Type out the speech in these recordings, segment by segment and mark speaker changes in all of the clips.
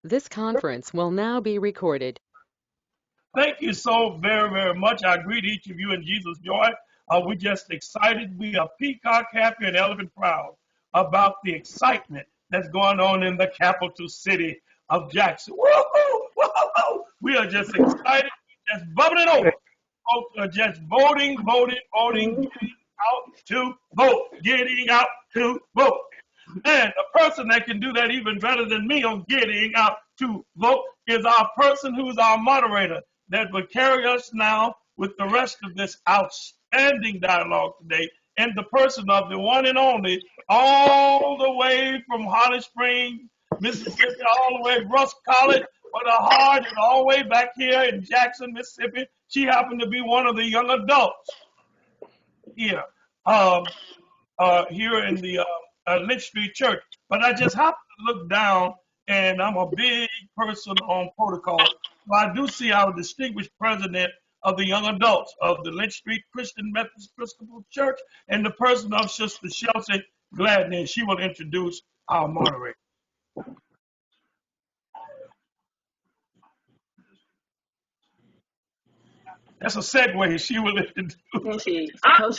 Speaker 1: This conference will now be recorded.
Speaker 2: Thank you so very, very much. I greet each of you in Jesus' joy. We're just excited. We are peacock happy and elephant proud about the excitement that's going on in the capital city of Jackson. Woo-hoo! Woo-hoo! We are just excited, just bubbling over. Folks are just voting, voting, voting, getting out to vote, getting out to vote. And a person that can do that even better than me on getting out to vote is our person who is our moderator that will carry us now with the rest of this outstanding dialogue today in the person of the one and only, all the way from Holly Springs, Mississippi, all the way to Rusk College, but her heart is all the way back here in Jackson, Mississippi. She happened to be one of the young adults here. Here in the Lynch Street Church. But I just happened to look down, and I'm a big person on protocol. So I do see our distinguished president of the young adults of the Lynch Street Christian Methodist Episcopal Church, and the person of Sister Chelsea Gladney. She will introduce our moderator. That's a segue. She will introduce.
Speaker 3: Hello,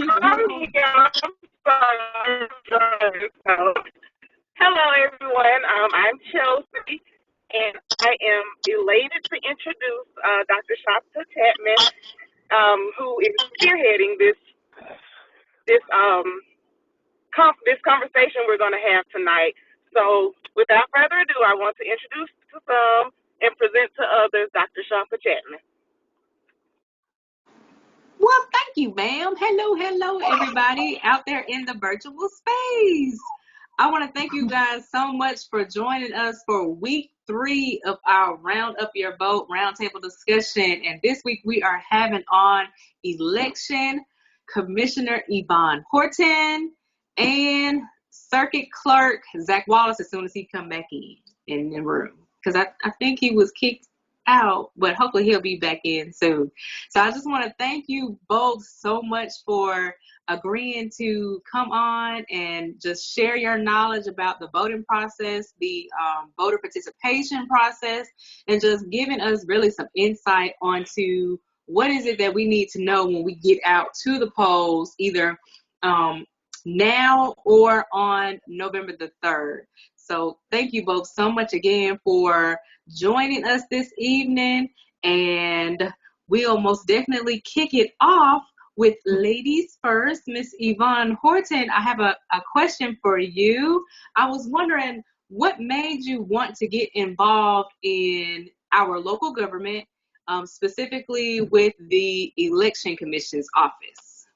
Speaker 3: everyone. I'm Chelsea, and I am elated to introduce Dr. Shasta Chapman, who is spearheading this conversation we're going to have tonight. So, without further ado, I want to introduce to some and present to others Dr. Shasta Chapman.
Speaker 4: Well, thank you, ma'am. Hello, everybody out there in the virtual space. I want to thank you guys so much for joining us for week 3 of our Round Up Your Vote roundtable discussion. And this week we are having on Election Commissioner Yvonne Horton and Circuit Clerk Zack Wallace as soon as he come back in the room. Because I think he was kicked out, but hopefully he'll be back in soon. So I just want to thank you both so much for agreeing to come on and just share your knowledge about the voting process, the voter participation process, and just giving us really some insight onto what is it that we need to know when we get out to the polls, either now or on November the 3rd. So thank you both so much again for joining us this evening, and we'll most definitely kick it off with ladies first. Miss Yvonne Horton, I have a question for you. I was wondering what made you want to get involved in our local government, specifically with the Election Commission's office?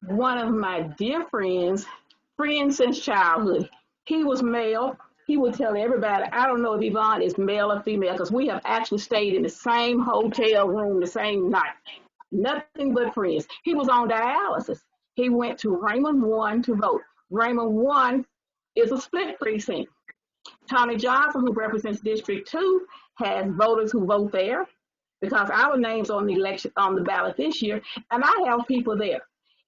Speaker 5: One of my dear friends since childhood. He was male. He would tell everybody, I don't know if Yvonne is male or female, because we have actually stayed in the same hotel room the same night. Nothing but friends. He was on dialysis. He went to Raymond 1 to vote. Raymond 1 is a split precinct. Tommy Johnson, who represents District 2, has voters who vote there because our name's on the ballot this year, and I have people there.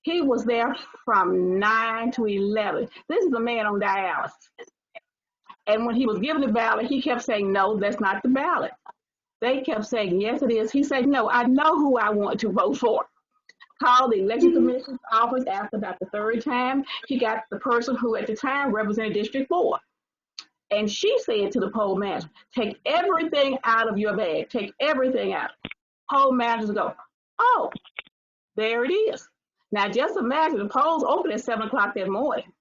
Speaker 5: He was there from 9 to 11. This is a man on dialysis. And when he was given the ballot, he kept saying, no, that's not the ballot. They kept saying, yes, it is. He said, no, I know who I want to vote for. Called the election commission's office after about the 3rd time. He got the person who at the time represented District 4. And she said to the poll manager, take everything out of your bag. Take everything out. Poll managers go, oh, there it is. Now, just imagine the polls open at 7 o'clock that morning.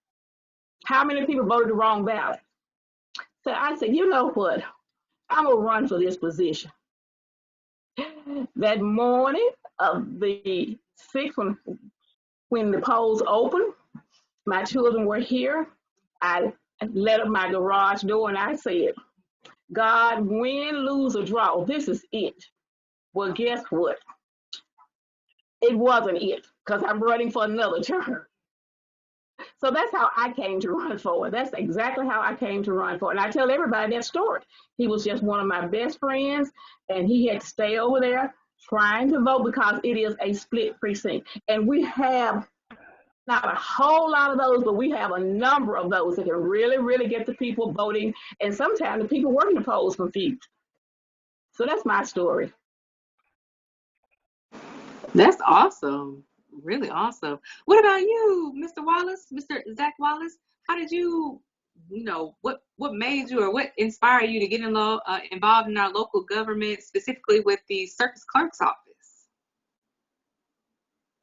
Speaker 5: How many people voted the wrong ballot? So I said, you know what? I'm going to run for this position. That morning of the 6th, when the polls opened, my children were here. I let up my garage door and I said, God, win, lose, or draw, this is it. Well, guess what? It wasn't it, because I'm running for another term. So that's how I came to run for it. That's exactly how I came to run for it. And I tell everybody that story. He was just one of my best friends, and he had to stay over there trying to vote because it is a split precinct. And we have Not a whole lot of those, but we have a number of those that can really, really get the people voting, and sometimes the people working the polls confused. So that's my story.
Speaker 4: That's awesome. Really awesome. What about you, Mr. Wallace, Mr. Zack Wallace? How did you, what made you or what inspired you to get involved in our local government, specifically with the circus clerk's office?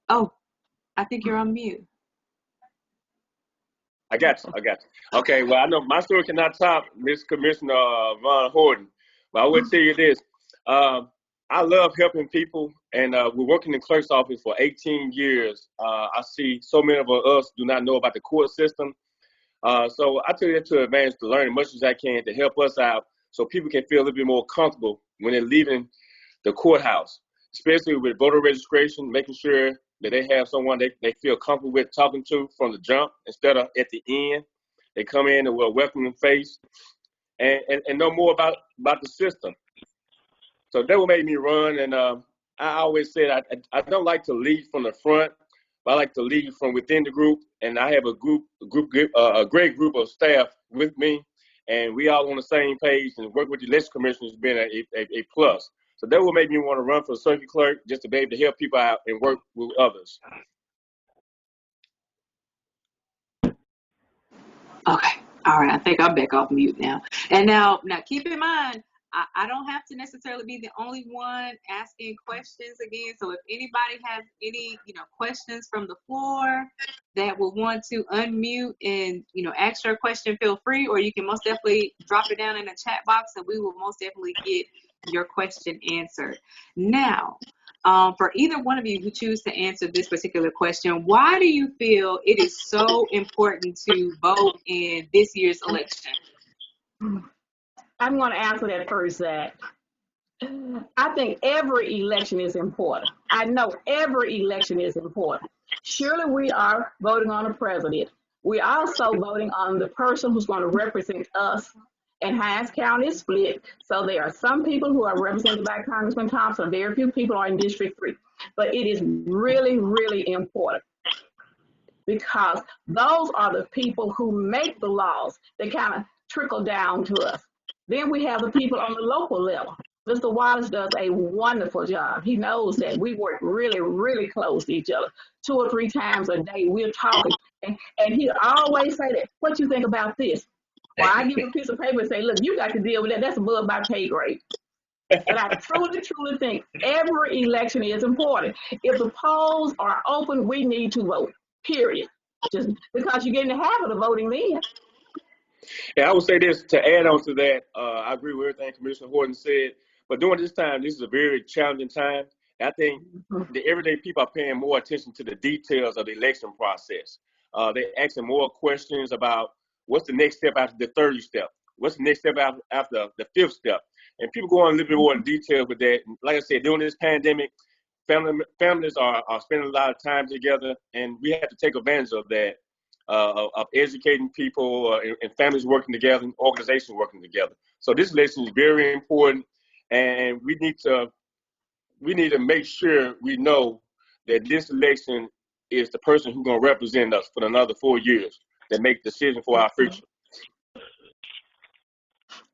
Speaker 4: Oh, I think you're on mute.
Speaker 6: I got you. Okay, well, I know my story cannot top Miss Commissioner Yvonne Horton, but I will tell you this. I love helping people, and we're working in clerk's office for 18 years. I see so many of us do not know about the court system. So I take that to advantage to learn as much as I can to help us out so people can feel a little bit more comfortable when they're leaving the courthouse, especially with voter registration, making sure that they have someone they feel comfortable with talking to from the jump instead of at the end. They come in and we're welcoming face and know more about the system. So that what made me run. And I always said I don't like to lead from the front, but I like to lead from within the group. And I have a great group of staff with me, and we all on the same page. And work with the election commission has been a plus. So that will make me want to run for circuit clerk, just to be able to help people out and work with others.
Speaker 4: Okay. All right. I think I'm back off mute now. And now keep in mind, I don't have to necessarily be the only one asking questions again. So if anybody has any, questions from the floor that will want to unmute and, ask your question, feel free, or you can most definitely drop it down in the chat box and we will most definitely get your question answered. Now, for either one of you who choose to answer this particular question, why do you feel it is so important to vote in this year's election?
Speaker 5: I'm going to answer that first, Zach. I think every election is important. I know every election is important. Surely we are voting on a president. We're also voting on the person who's going to represent us. And Hinds County is split, so there are some people who are represented by Congressman Thompson. Very few people are in District 3. But it is really, really important because those are the people who make the laws that kind of trickle down to us. Then we have the people on the local level. Mr. Wallace does a wonderful job. He knows that we work really, really close to each other. 2 or 3 times a day, we're talking. And he always say that, what you think about this? Well, I give a piece of paper and say, look, you got to deal with that. That's above my pay grade. And I truly, truly think every election is important. If the polls are open, we need to vote, period. Just because you get in the habit of voting then.
Speaker 6: Yeah, I would say this to add on to that. I agree with everything Commissioner Horton said. But during this time, this is a very challenging time. I think the everyday people are paying more attention to the details of the election process. They're asking more questions about what's the next step after the 30th step? What's the next step after the 5th step? And people go on a little bit more in detail with that. And like I said, during this pandemic, families are spending a lot of time together, and we have to take advantage of that. Of educating people and families working together and organizations working together. So this election is very important, and we need to make sure we know that this election is the person who's going to represent us for another 4 years that make decisions for our future.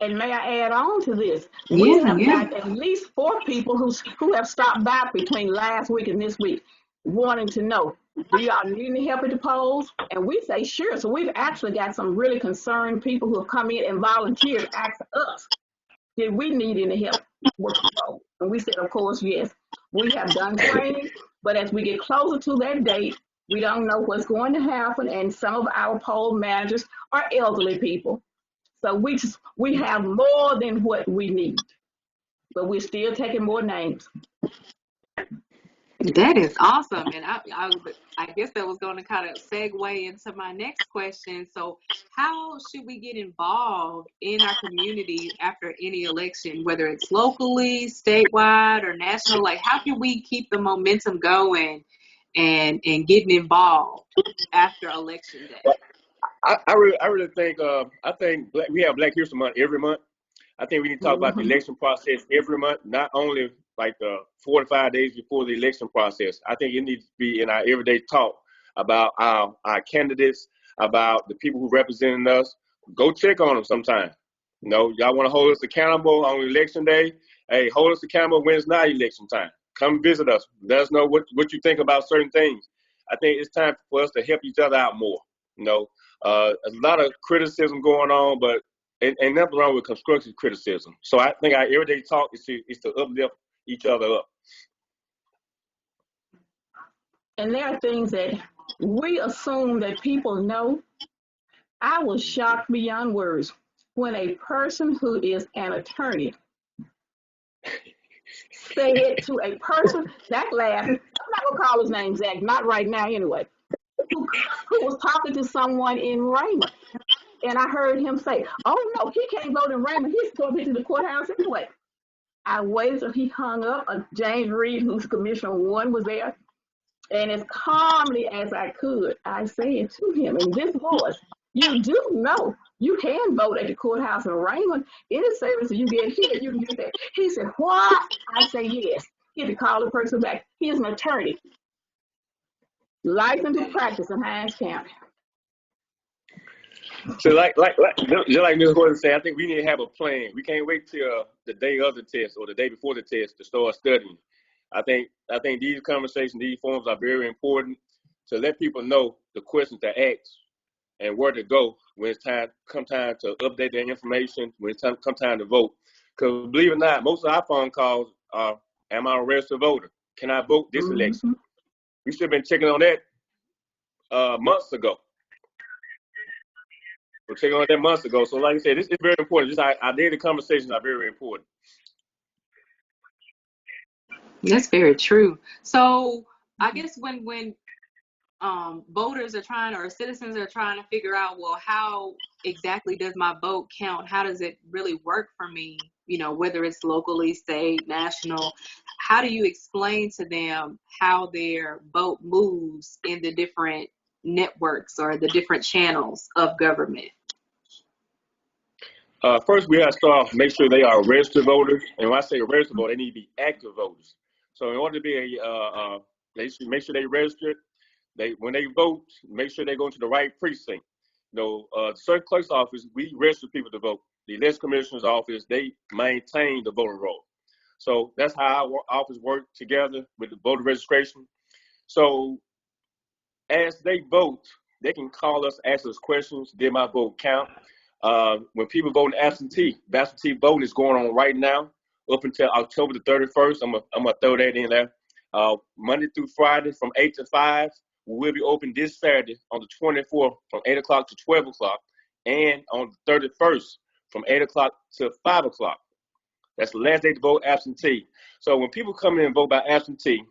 Speaker 5: And may I add on to this? We have got at least 4 people who have stopped by between last week and this week wanting to know, do y'all need any help at the polls? And we say, sure. So we've actually got some really concerned people who have come in and volunteered to ask us, did we need any help with the poll? And we said, of course, yes. We have done training, but as we get closer to that date, we don't know what's going to happen. And some of our poll managers are elderly people. So we have more than what we need, but we're still taking more names.
Speaker 4: That is awesome. And I guess that was going to kind of segue into my next question. So how should we get involved in our community after any election, whether it's locally, statewide, or national? Like, how can we keep the momentum going and getting involved after election day?
Speaker 6: I really think we have Black History Month every month. I think we need to talk about the election process every month, not only like 4 to 5 days before the election process. I think it needs to be in our everyday talk about our candidates, about the people who represent us. Go check on them sometime. You know, y'all want to hold us accountable on election day? Hey, hold us accountable when it's not election time. Come visit us. Let us know what you think about certain things. I think it's time for us to help each other out more. You know, a lot of criticism going on, but ain't nothing wrong with constructive criticism. So I think our everyday talk is to uplift each other up.
Speaker 5: And there are things that we assume that people know. I was shocked beyond words when a person who is an attorney said to a person, Zack laughed, I'm not going to call his name Zack, not right now anyway, who was talking to someone in Raymond. And I heard him say, oh no, he can't vote in Raymond. He's going to the courthouse anyway. I waited till he hung up. James Reed, who's Commissioner 1, was there. And as calmly as I could, I said to him in this voice, you do know you can vote at the courthouse in Raymond. Any service you get here, you can get that. He said, what? I say, yes. He had to call the person back. He is an attorney, licensed to practice in Hines County.
Speaker 6: So like Ms. Horton said, I think we need to have a plan. We can't wait till the day of the test or the day before the test to start studying. I think these conversations, these forums are very important to let people know the questions to ask and where to go when it's time to update their information, when it's come time to vote. Because believe it or not, most of our phone calls are, am I a registered voter? Can I vote this election? We should have been checking on that months ago. We're checking on that months ago. So like I said, this is very important. Just our daily conversations are very important.
Speaker 4: That's very true. So I guess when voters are trying, or citizens are trying to figure out, well, how exactly does my vote count? How does it really work for me? You know, whether it's locally, state, national, how do you explain to them how their vote moves in the different networks or the different channels of government?
Speaker 6: First, we have to start make sure they are registered voters. And when I say registered voters, they need to be active voters. So in order to be they should make sure they registered. When they vote, make sure they go into the right precinct. You know, certain clerk's office, we register people to vote. The election commissioner's office, they maintain the voter roll. So that's how our office work together with the voter registration. So as they vote, they can call us, ask us questions. Did my vote count? When people vote absentee voting is going on right now up until October the 31st. I'm gonna throw that in there. Monday through Friday from 8 to 5. We'll be open this Saturday on the 24th from 8 o'clock to 12 o'clock, and on the 31st from 8 o'clock to 5 o'clock. That's the last day to vote absentee. So when people come in and vote by absentee,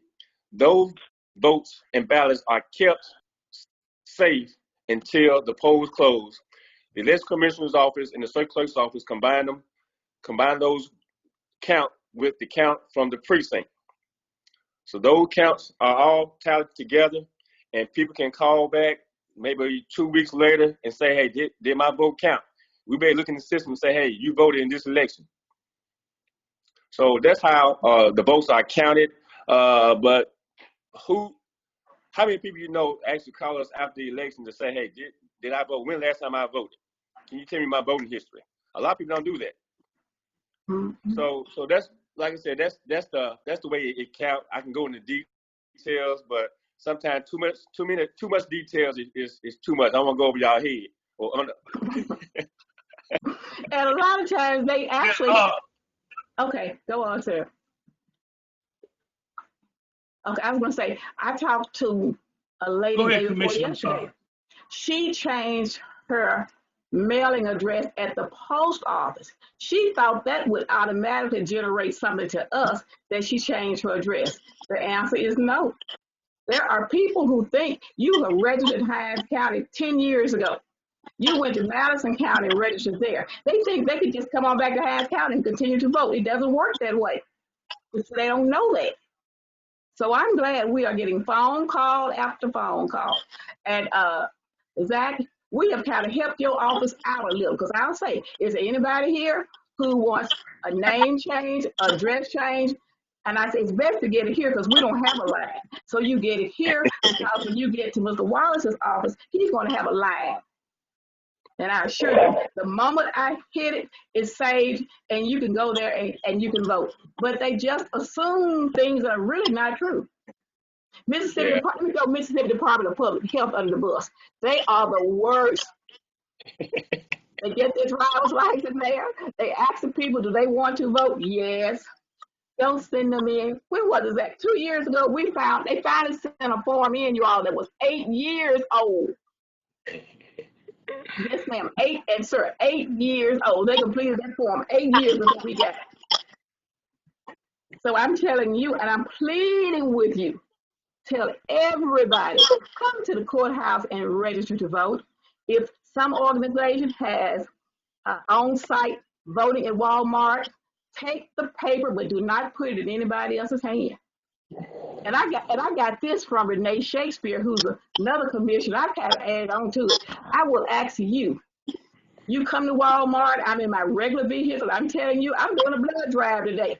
Speaker 6: those votes and ballots are kept safe until the polls close. The election commissioner's office and the circuit clerk's office combine those count with the count from the precinct. So those counts are all tallied together, and people can call back maybe 2 weeks later and say, hey, did my vote count? We may look in the system and say, hey, you voted in this election. So that's how the votes are counted. But how many people you know actually call us after the election to say, hey, did I vote? When last time I voted? Can you tell me my voting history? A lot of people don't do that. Mm-hmm. So that's, like I said, that's the way it counts. I can go into details, but sometimes too much details is too much. I don't want to go over y'all head or under.
Speaker 5: And a lot of times they actually. Okay, go on, sir. Okay, I was going to say, I talked to a lady day before yesterday. She changed her mailing address at the post office. She thought that would automatically generate something to us that she changed her address. The answer is no. There are people who think you were registered in Hines County 10 years ago. You went to Madison County and registered there. They think they could just come on back to Hines County and continue to vote. It doesn't work that way. They don't know that. So I'm glad we are getting phone call after phone call. And Zack, we have kind of helped your office out a little, because I'll say, is there anybody here who wants a name change, address change? And I say it's best to get it here because we don't have a line. So you get it here because when you get to Mr. Wallace's office, he's going to have a line. And I assure you, the moment I hit it, it's saved, and you can go there and you can vote. But they just assume things are really not true. Mississippi Department of Public Health under the bus. They are the worst. They get their driver's license there. They ask the people, do they want to vote? Yes. Don't send them in. When was that? 2 years ago, they finally sent a form in, you all, that was 8 years old. Yes, ma'am. 8 years old. They completed that form 8 years ago we got it. So I'm telling you, and I'm pleading with you, tell everybody, come to the courthouse and register to vote. If some organization has on-site voting at Walmart, take the paper, but do not put it in anybody else's hand. And I got this from Renee Shakespeare, who's another commissioner. I've had to add on to it. I will ask you. You come to Walmart, I'm in my regular vehicle, I'm telling you, I'm doing a blood drive today.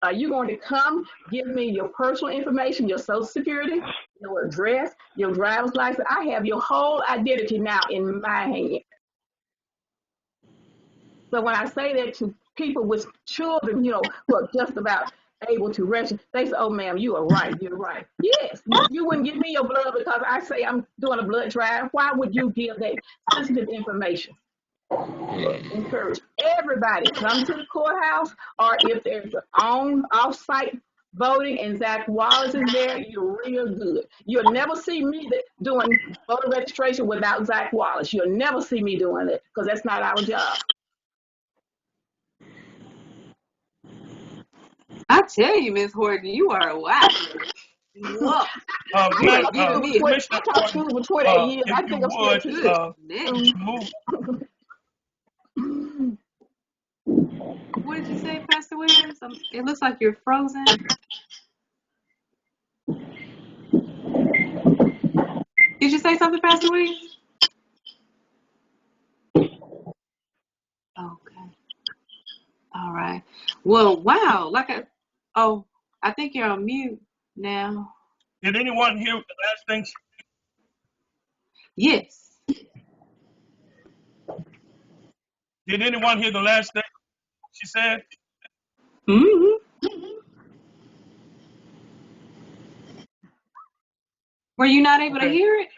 Speaker 5: Are you going to come give me your personal information, your social security, your address, your driver's license? I have your whole identity now in my hand. So when I say that to people with children, who are just about able to register, they say, oh, ma'am, you are right, you're right. Yes, you wouldn't give me your blood because I say I'm doing a blood drive. Why would you give that sensitive information? Encourage everybody come to the courthouse, or if there's off-site voting and Zack Wallace is there, you're real good. You'll never see me doing voter registration without Zack Wallace. You'll never see me doing it because that's not our job.
Speaker 4: I tell you, Miss Horton, you are a wow. Look,
Speaker 2: Commissioner
Speaker 5: I talked to you for 28 years. I think I'm still too
Speaker 2: move.
Speaker 4: What did you say, Pastor Williams? It looks like you're frozen. Did you say something, Pastor Williams? Okay. All right. Well, wow. I think you're on mute now.
Speaker 2: Did anyone hear the last thing?
Speaker 4: Yes.
Speaker 2: Did anyone hear the last thing she said?
Speaker 4: Mm-hmm. Were you not able to hear it?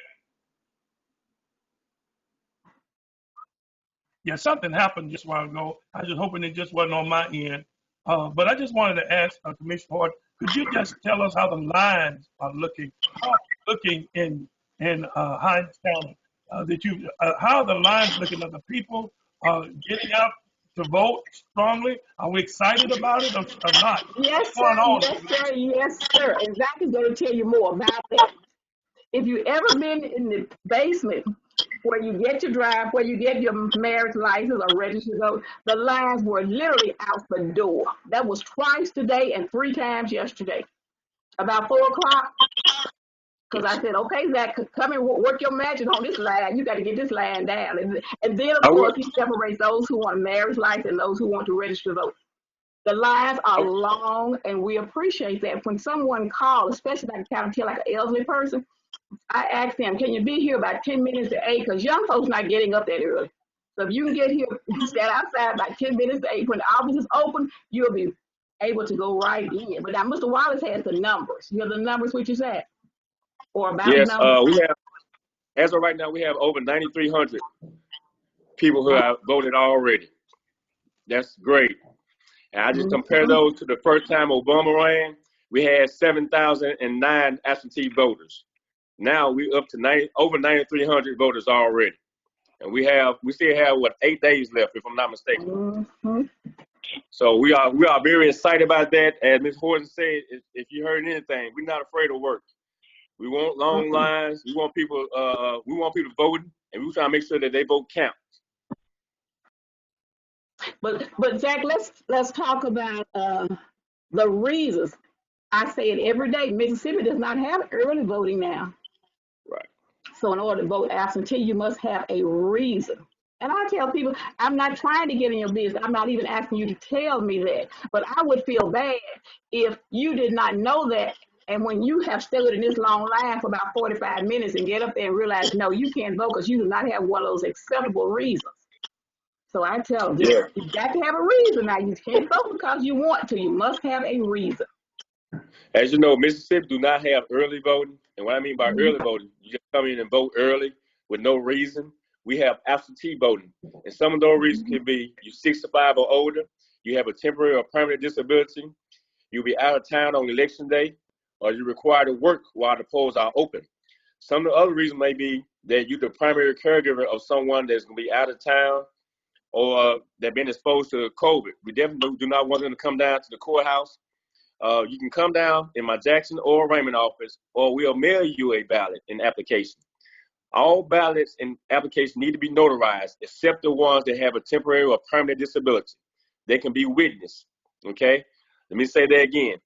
Speaker 2: Yeah, something happened just a while ago. I was just hoping it just wasn't on my end. But I just wanted to ask Commissioner Horton, could you just tell us how the lines are looking in Hinds County? How are the lines looking? Are the people getting out to vote strongly? Are we excited about it or not?
Speaker 5: Yes, sir. Yes, sir. And Zack is going to tell you more about that. If you ever been in the basement where you get your drive, where you get your marriage license or register to vote, the lines were literally out the door. That was twice today and 3 times yesterday. About 4 o'clock, because I said, okay, Zack, come and work your magic on this line. You got to get this line down. And then, of course, he separates those who want a marriage license and those who want to register to vote. The lines are long, and we appreciate that. When someone calls, especially like kind of like an elderly person, I ask them, can you be here about 10 minutes to 8? Because young folks not getting up that early. So if you can get here, stand outside about 10 minutes to 8. When the office is open, you'll be able to go right in. But now Mr. Wallace has the numbers. You have the numbers, what you said? Or about
Speaker 6: yes,
Speaker 5: numbers?
Speaker 6: we have, as of right now, we have over 9,300 people who have voted already. That's great. And I just compare those to the first time Obama ran, we had 7,009 absentee voters. Now we're up to over 9,300 voters already. And we still have 8 days left, if I'm not mistaken. So we are very excited about that. As Ms. Horton said, if you heard anything, we're not afraid of work. We want long lines. We want people voting, and we're trying to make sure that they vote counts.
Speaker 5: But Zack, let's talk about the reasons. I say it every day. Mississippi does not have early voting now.
Speaker 6: Right.
Speaker 5: So in order to vote absentee, you must have a reason. And I tell people, I'm not trying to get in your business. I'm not even asking you to tell me that. But I would feel bad if you did not know that. And when you have stood in this long line for about 45 minutes and get up there and realize, no, you can't vote because you do not have one of those acceptable reasons. So I tell them,
Speaker 6: Yeah.
Speaker 5: you got to have a reason. Now, you can't vote because you want to. You must have a reason.
Speaker 6: As you know, Mississippi do not have early voting. And what I mean by
Speaker 5: Mhm.
Speaker 6: early voting, you just come in and vote early with no reason. We have absentee voting. And some of those reasons can be you're 65 or older, you have a temporary or permanent disability, you'll be out of town on election day, or you're required to work while the polls are open. Some of the other reasons may be that you're the primary caregiver of someone that's going to be out of town or they've been exposed to COVID. We definitely do not want them to come down to the courthouse. You can come down in my Jackson or Raymond office, or we'll mail you a ballot and application. All ballots and applications need to be notarized, except the ones that have a temporary or permanent disability. They can be witnessed, okay? Let me say that again.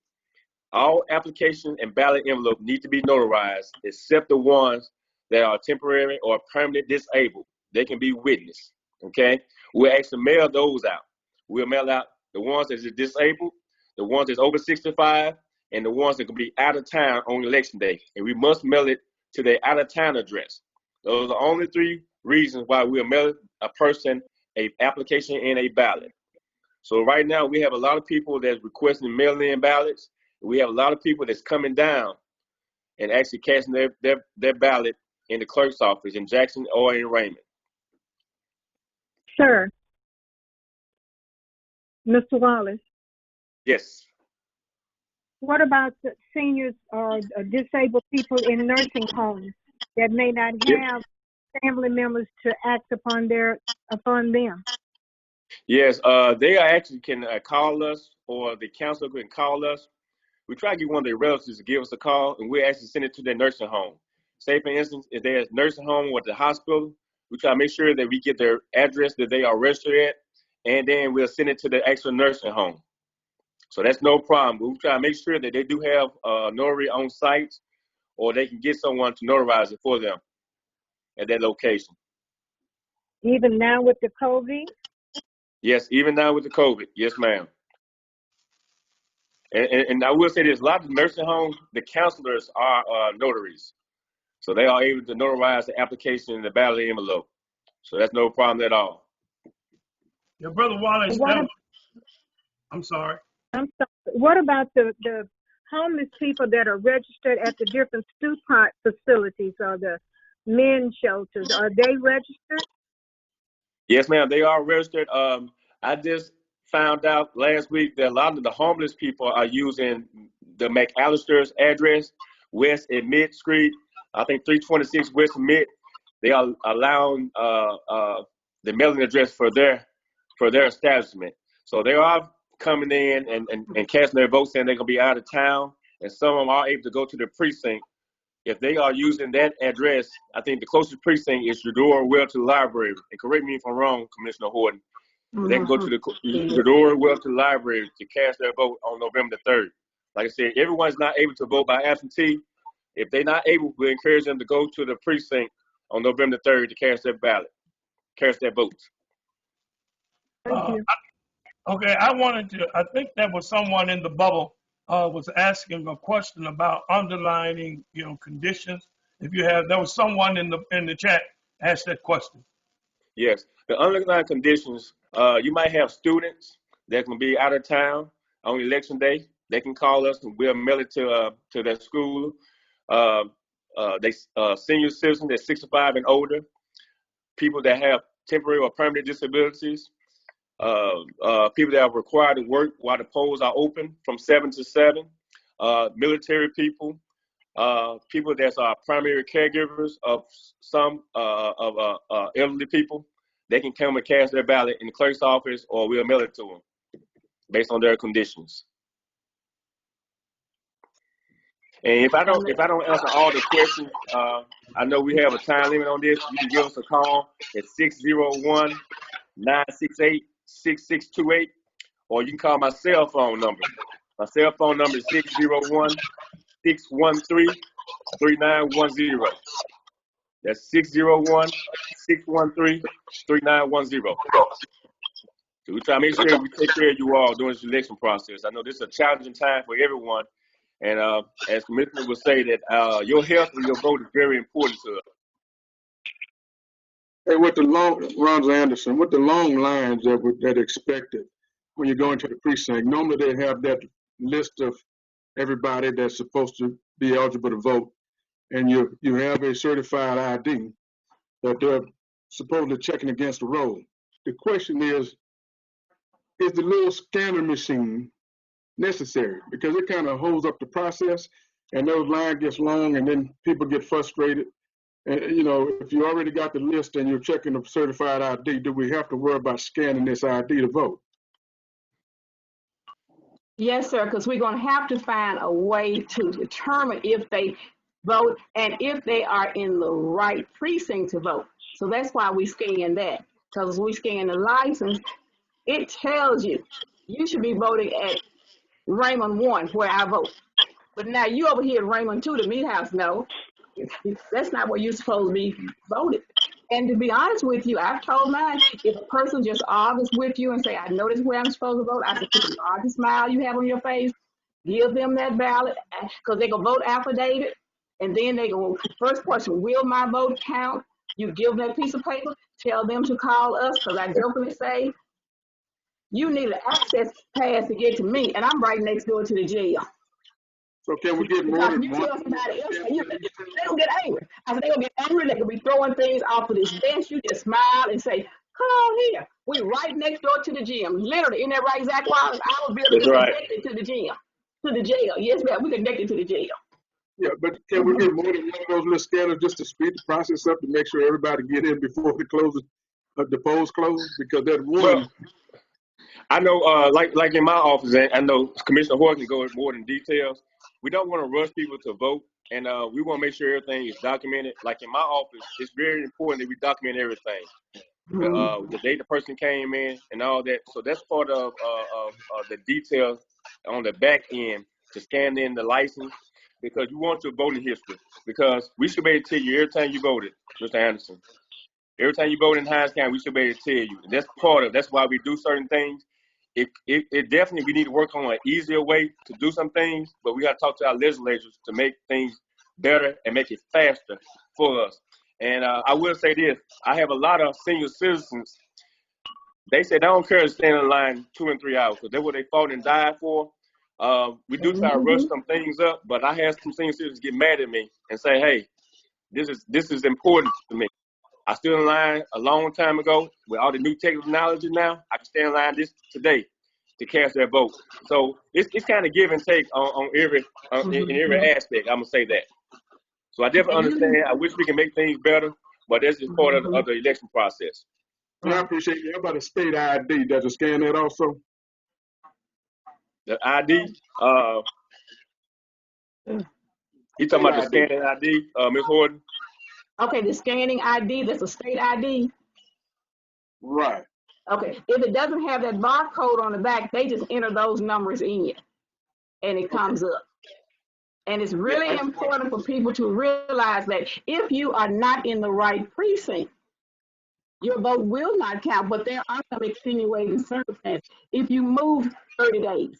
Speaker 6: All application and ballot envelopes need to be notarized, except the ones that are temporary or permanent disabled. They can be witnessed, okay? We'll actually mail those out. We'll mail out the ones that are disabled, the ones that's over 65, and the ones that can be out of town on election day. And we must mail it to their out of town address. Those are the only three reasons why we'll mail a person an application and a ballot. So right now we have a lot of people that's requesting mail-in ballots. We have a lot of people that's coming down and actually casting their ballot in the clerk's office in Jackson or in Raymond.
Speaker 7: Sir, Mr. Wallace,
Speaker 6: Yes.
Speaker 7: what about the seniors or disabled people in nursing homes that may not have family members to act upon them?
Speaker 6: Yes, they actually can call us, or the counselor can call us. We try to get one of their relatives to give us a call, and we actually send it to their nursing home. Say, for instance, if they're at a nursing home or at the hospital, we try to make sure that we get their address that they are registered at, and then we'll send it to the actual nursing home. So that's no problem. We try to make sure that they do have a notary on site, or they can get someone to notarize it for them at that location.
Speaker 7: Even now with the COVID?
Speaker 6: Yes, even now with the COVID. Yes, ma'am. And I will say this, a lot of nursing homes, the counselors are notaries. So they are able to notarize the application in the ballot envelope. So that's no problem at all.
Speaker 2: Your brother Wallace, I'm sorry.
Speaker 7: What about the homeless people that are registered at the different Stupont facilities or the men's shelters? Are they registered?
Speaker 6: Yes, ma'am, they are registered. I just found out last week that a lot of the homeless people are using the McAllister's address, West at Mid Street, I think 326 West Mid. They are allowing the mailing address for their establishment. So they are coming in and casting their votes saying they're going to be out of town, and some of them are able to go to the precinct. If they are using that address, I think the closest precinct is Eudora Welton Library. And correct me if I'm wrong, Commissioner Horton. They can go to the Eudora Welton Library to cast their vote on November the 3rd. Like I said, everyone's not able to vote by absentee. If they're not able, we encourage them to go to the precinct on November the 3rd to cast their ballot, cast their votes.
Speaker 2: Okay, I think that was someone in the bubble was asking a question about underlining, conditions. If you have, there was someone in the chat asked that question.
Speaker 6: Yes, the underlying conditions, you might have students that can be out of town on election day. They can call us and we'll mail it to their school. Senior citizens that's 65 and older, people that have temporary or permanent disabilities, people that are required to work while the polls are open from 7 to 7, military people, people that are primary caregivers of some elderly people. They can come and cast their ballot in the clerk's office, or we'll mail it to them based on their conditions. And if I don't answer all the questions, I know we have a time limit on this. You can give us a call at 601-968-6628, or you can call my cell phone number. My cell phone number is 601-613-3910. That's 613-3910. So we try to make sure we take care of you all during this election process. I know this is a challenging time for everyone. And as Commissioner would say that your health and your vote is very important to us.
Speaker 8: Hey, Ron Anderson, with the long lines that expected when you go into the precinct, normally they have that list of everybody that's supposed to be eligible to vote, and you have a certified ID that they're supposedly checking against the roll. The question is the little scanner machine necessary? Because it kind of holds up the process, and those lines gets long, and then people get frustrated. And if you already got the list and you're checking a certified ID, do we have to worry about scanning this ID to vote?
Speaker 5: Yes, sir, because we're going to have to find a way to determine if they vote and if they are in the right precinct to vote. So that's why we scan that, because we scan the license, it tells you should be voting at Raymond 1 where I vote. But now you over here at Raymond 2, the meat house, no. That's not where you're supposed to be voted. And to be honest with you, I've told mine, if a person just argues with you and say, I know this is where I'm supposed to vote, I said, put the largest smile you have on your face, give them that ballot, because they go vote affidavit, and then they go, first question, will my vote count? You give them that piece of paper, tell them to call us, because I jokingly say, you need an access pass to get to me, and I'm right next door to the jail.
Speaker 8: So can we get more than
Speaker 5: you
Speaker 8: one?
Speaker 5: tell somebody else, they don't get angry. I said, they don't get angry. They can be throwing things off of this bench. You just smile and say, come on here. We right next door to the gym. Literally, isn't that right, Zack Wallace? Our building is connected to the gym, to the jail. Yes, ma'am, we connected to the jail.
Speaker 8: Yeah, but can we get more than one of those little scanners just to speed the process up to make sure everybody get in before the polls close? Because that one.
Speaker 6: Well, I know, like in my office, I know Commissioner Horton can go into more than details. We don't want to rush people to vote, and we want to make sure everything is documented. Like in my office, it's very important that we document everything. The date the person came in and all that. So that's part of the details on the back end to scan in the license, because you want your voting history. Because we should be able to tell you every time you voted, Mr. Anderson. Every time you vote in Hines County, we should be able to tell you. And that's why we do certain things. It definitely, we need to work on an easier way to do some things, but we got to talk to our legislators to make things better and make it faster for us. And I will say this, I have a lot of senior citizens. They said they don't care to stand in line 2 and 3 hours because that's what they fought and died for. We do try to rush some things up, but I had some senior citizens get mad at me and say, hey, this is important to me. I stood in line a long time ago with all the new technology now. I can stand in line this today to cast their vote. So it's kind of give and take on every in every aspect. I'm gonna say that. So I definitely understand. I wish we can make things better, but that's just part of the election process.
Speaker 8: I appreciate it. How about a state ID? Does it scan that also?
Speaker 6: The ID. You talking about the scanning ID, Ms. Horton?
Speaker 5: Okay, the scanning ID, that's a state ID.
Speaker 8: Right.
Speaker 5: Okay, if it doesn't have that barcode on the back, they just enter those numbers in and it comes up. And it's really important for people to realize that if you are not in the right precinct, your vote will not count, but there are some extenuating circumstances. If you move 30 days,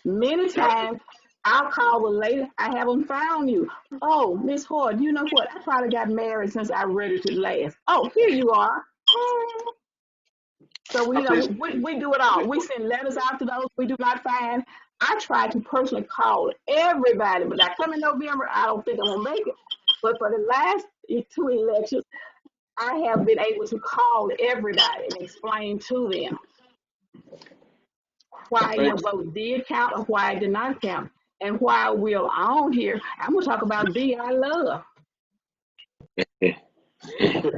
Speaker 5: many times I'll call the lady, I haven't found you. Oh, Miss Horton, you know what? I probably got married since I registered last. Oh, here you are. So we do it all. We send letters out to those we do not find. I try to personally call everybody, but I come in November, I don't think I'm gonna make it. But for the last 2 elections, I have been able to call everybody and explain to them why your vote did count or why it did not count. And while we're on here, I'm going to talk about D I love. I'm going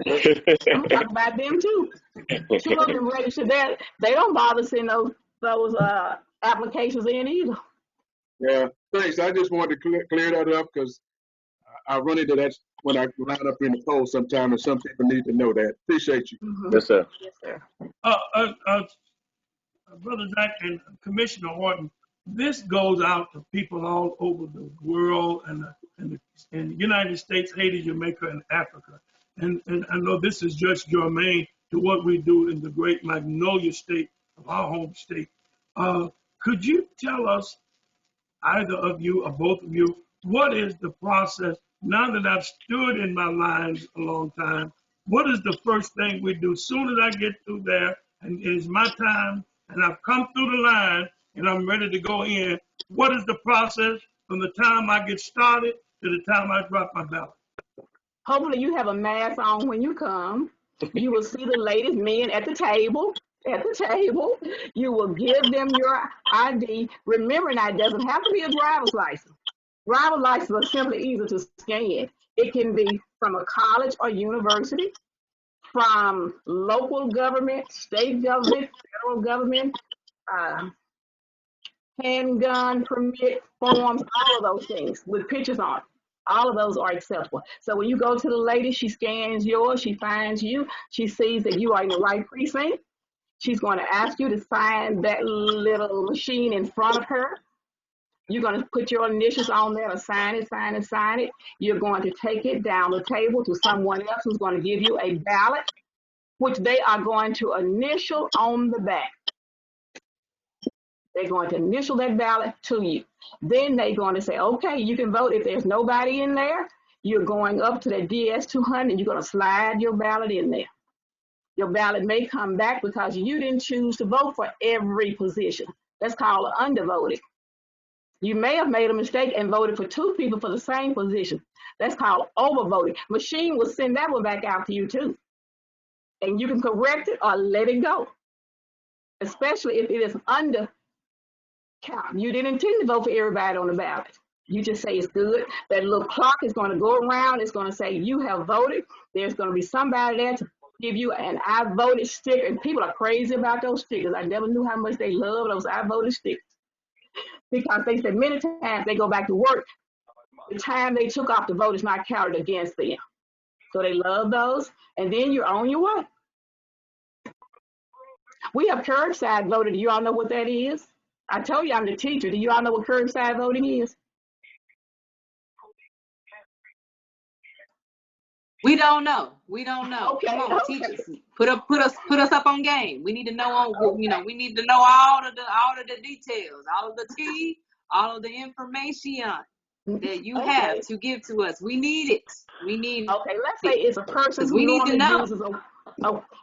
Speaker 5: to talk about them too. Two of them registered there. They don't bother sending those applications in either.
Speaker 8: Yeah, thanks. I just wanted to clear that up because I run into that when I line up in the poll sometime, and some people need to know that. Appreciate you.
Speaker 6: Yes, sir.
Speaker 5: Yes, sir.
Speaker 2: Brother Zack and Commissioner Horton, this goes out to people all over the world and the United States, Haiti, Jamaica, and Africa. and I know this is just germane to what we do in the great Magnolia State of our home state. Could you tell us, either of you or both of you, what is the process now that I've stood in my lines a long time? What is the first thing we do? Soon as I get through there and it is my time and I've come through the line and I'm ready to go in, what is the process from the time I get started to the time I drop my ballot?
Speaker 5: Hopefully you have a mask on when you come. You will see the ladies, men at the table. At the table, you will give them your ID. Remember now, it doesn't have to be a driver's license. Driver's license are simply easy to scan. It can be from a college or university, from local government, state government, federal government, handgun permit forms, all of those things with pictures on it. All of those are acceptable. So when you go to the lady, she scans yours, she finds you, she sees that you are in the right precinct. She's going to ask you to sign that little machine in front of her. You're going to put your initials on there and sign it, sign it, sign it. You're going to take it down the table to someone else who's going to give you a ballot, which they are going to initial on the back. They're going to initial that ballot to you. Then they're going to say, okay, you can vote. If there's nobody in there, you're going up to the DS200 and you're going to slide your ballot in there. Your ballot may come back because you didn't choose to vote for every position. That's called undervoting. You may have made a mistake and voted for two people for the same position. That's called overvoting. Machine will send that one back out to you too. And you can correct it or let it go, especially if it is under count. You didn't intend to vote for everybody on the ballot. You just say it's good. That little clock is going to go around. It's going to say you have voted. There's going to be somebody there to give you an I voted sticker. And people are crazy about those stickers. I never knew how much they love those I voted stickers. Because they said many times they go back to work, the time they took off the vote is not counted against them. So they love those. And then you're on your way. We have curbside voting. Do you all know what that is? I told you I'm the teacher. Do you all know what curbside voting is?
Speaker 4: We don't know. We don't know.
Speaker 5: Okay,
Speaker 4: Come on,
Speaker 5: okay.
Speaker 4: teach us. Put us up on game. We need to know on. You know, we need to know all of the details, all of the tea, all of the information that you have to give to us. We need it. We need.
Speaker 5: Okay, let's say it's a person who
Speaker 4: we need to know.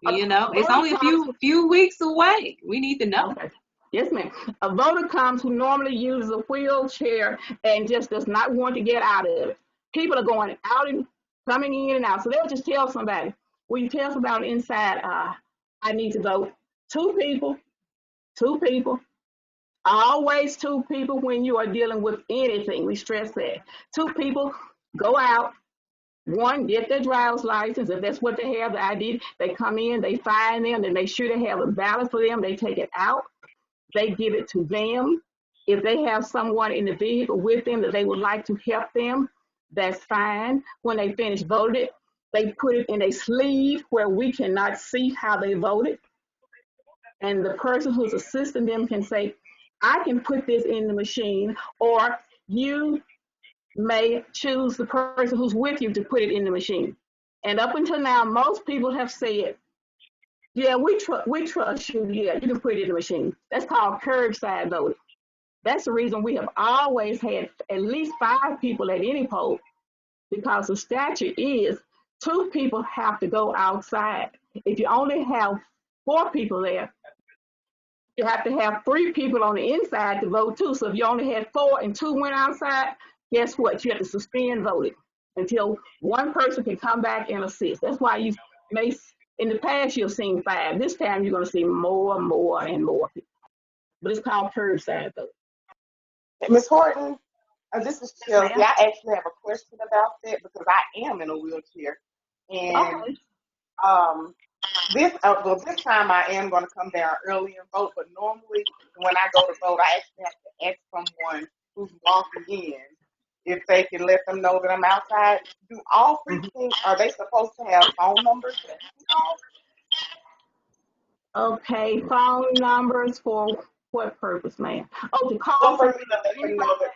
Speaker 5: You
Speaker 4: know, it's only a few weeks away. We need to know.
Speaker 5: Okay. Yes, ma'am. A voter comes who normally uses a wheelchair and just does not want to get out of it. People are going out and coming in and out. So they'll just tell somebody. When you tell somebody inside, I need to vote. Two people. Always two people when you are dealing with anything. We stress that. Two people go out. One, get their driver's license. If that's what they have, the ID, they come in, they find them, then they sure they have a ballot for them. They take it out. They give it to them. If they have someone in the vehicle with them that they would like to help them, that's fine. When they finish voting, they put it in a sleeve where we cannot see how they voted. And the person who's assisting them can say, I can put this in the machine, or you may choose the person who's with you to put it in the machine. And up until now, most people have said, yeah, we trust you. Yeah, you can put it in the machine. That's called curbside voting. That's the reason we have always had at least 5 people at any poll, because the statute is 2 people have to go outside. If you only have 4 people there, you have to have 3 people on the inside to vote too. So if you only had 4 and 2 went outside, guess what? You have to suspend voting until one person can come back and assist. That's why you may, in the past, you've seen 5. This time, you're going to see more and more people. But it's called curbside voting.
Speaker 3: Ms. Horton, this is Chelsea. I actually have a question about that because I am in a wheelchair. And this time I am going to come down early and vote, but normally when I go to vote, I actually have to ask someone who's walking in if they can let them know that I'm outside. Do all precincts, are they supposed to have phone numbers that you call?
Speaker 5: Okay, phone numbers for what purpose, ma'am? Oh, to call
Speaker 3: for me to let them know that,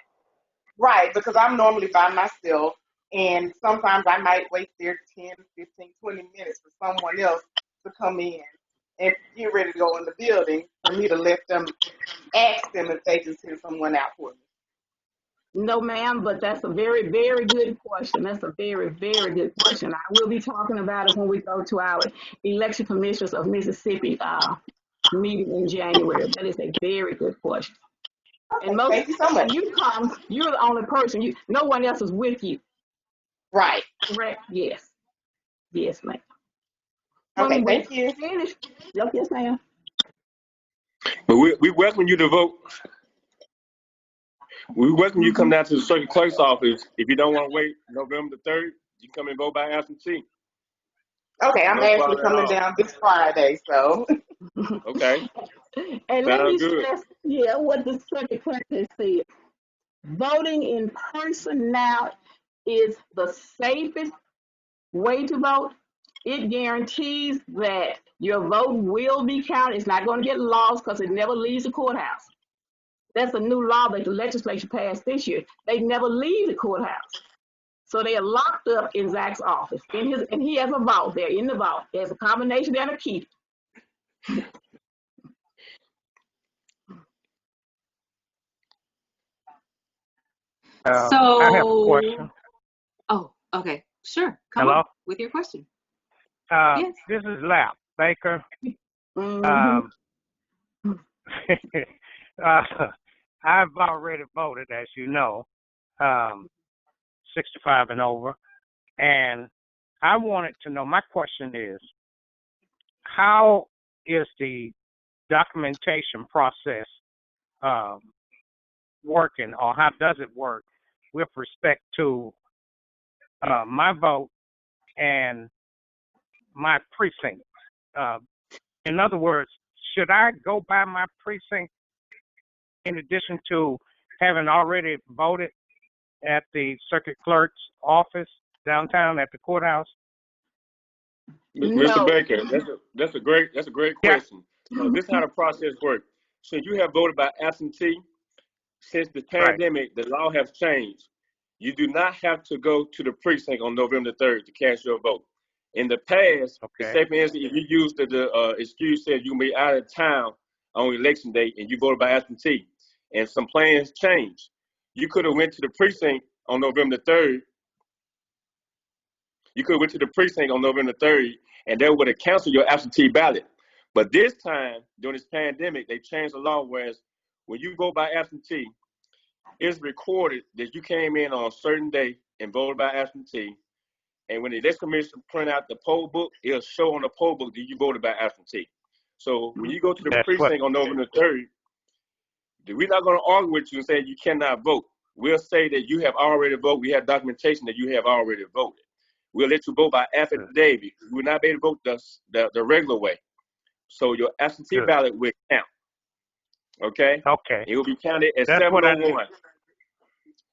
Speaker 3: right, because I'm normally by myself, And sometimes I might wait there 10, 15, 20 minutes for someone else to come in and get ready to go in the building for me to let them ask them if they can send someone out for me.
Speaker 5: No, ma'am, but that's a very, very good question. That's a very, very good question. I will be talking about it when we go to our election commissioners of Mississippi meeting in January. That is a very good question. And most,
Speaker 3: Thank you so much.
Speaker 5: when you come, you're the only person. No one else is with you.
Speaker 3: Right.
Speaker 5: Correct? Yes. Yes, ma'am.
Speaker 3: Okay,
Speaker 5: When we
Speaker 3: thank you.
Speaker 5: finish, yes, ma'am.
Speaker 6: But we welcome you to vote. We welcome you to come down to the circuit clerk's office. If you don't want to wait November the 3rd, you can come and vote by absentee.
Speaker 3: Okay, I'm
Speaker 6: No
Speaker 3: actually
Speaker 6: problem at
Speaker 3: coming
Speaker 6: all.
Speaker 3: down this Friday, so.
Speaker 6: Okay.
Speaker 5: And let me
Speaker 6: Sounds good.
Speaker 5: stress, what the circuit clerk has said. Voting in person now is the safest way to vote. It guarantees that your vote will be counted. It's not going to get lost because it never leaves the courthouse. That's a new law that the legislature passed this year. They never leave the courthouse. So they are locked up in Zack's office. And he has a vault there in the vault. There's a combination and a key.
Speaker 4: So
Speaker 9: I have a question.
Speaker 4: Oh, okay. Sure. Come
Speaker 9: Hello?
Speaker 4: on with your question. Yes.
Speaker 9: This is Lap Baker.
Speaker 5: Mhm.
Speaker 9: I've already voted, as you know, 65 and over. And I wanted to know, my question is, how is the documentation process working, or how does it work with respect to my vote and my precinct? In other words, should I go by my precinct in addition to having already voted at the circuit clerk's office downtown at the courthouse?
Speaker 6: Mr.
Speaker 5: No.
Speaker 6: Baker, that's a great
Speaker 9: Yeah.
Speaker 6: question. This is how the process works. Since you have voted by absentee, since the
Speaker 9: Right.
Speaker 6: pandemic, the law has changed. You do not have to go to the precinct on November 3rd to cast your vote. In the past,
Speaker 9: Okay.
Speaker 6: say for instance, if you used the excuse said you may be out of town on election day and you voted by absentee, and some plans changed, you could have went to the precinct on November 3rd. You could have went to the precinct on November 3rd, and they would have canceled your absentee ballot. But this time, during this pandemic, they changed the law, whereas when you vote by absentee, it's recorded that you came in on a certain day and voted by absentee. And when the election commission print out the poll book, it'll show on the poll book that you voted by absentee. So when you go to the
Speaker 9: That's
Speaker 6: precinct on November 3rd, we're not going to argue with you and say you cannot vote. We'll say that you have already voted. We have documentation that you have already voted. We'll let you vote by affidavit. You will not be able to vote the regular way. So your absentee
Speaker 9: good.
Speaker 6: ballot will count. Okay?
Speaker 9: Okay.
Speaker 6: It will be counted as
Speaker 9: That's what I need.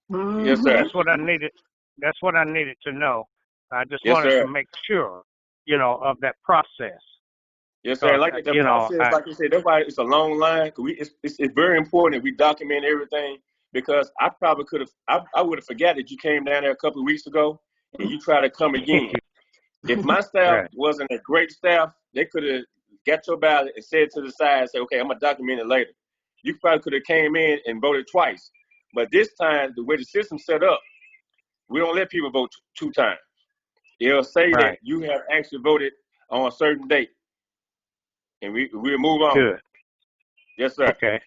Speaker 6: 701. Yes, sir.
Speaker 9: That's what I needed. That's what I needed to know. I just
Speaker 6: Yes,
Speaker 9: wanted
Speaker 6: sir.
Speaker 9: to make sure, of that process.
Speaker 6: Yes, sir. Like the process,
Speaker 9: I,
Speaker 6: like you said, that's why it's a long line. It's very important that we document everything, because I probably could have, I would have forgot that you came down there a couple of weeks ago and you try to come again. If my staff
Speaker 9: Right.
Speaker 6: wasn't a great staff, they could have got your ballot and said to the side, and say, okay, I'm gonna document it later. You probably could have came in and voted twice. But this time, the way the system's set up, we don't let people vote two times. It'll say that
Speaker 9: Right.
Speaker 6: you have actually voted on a certain date, and we'll move on.
Speaker 9: Good.
Speaker 6: Yes, sir.
Speaker 9: Okay.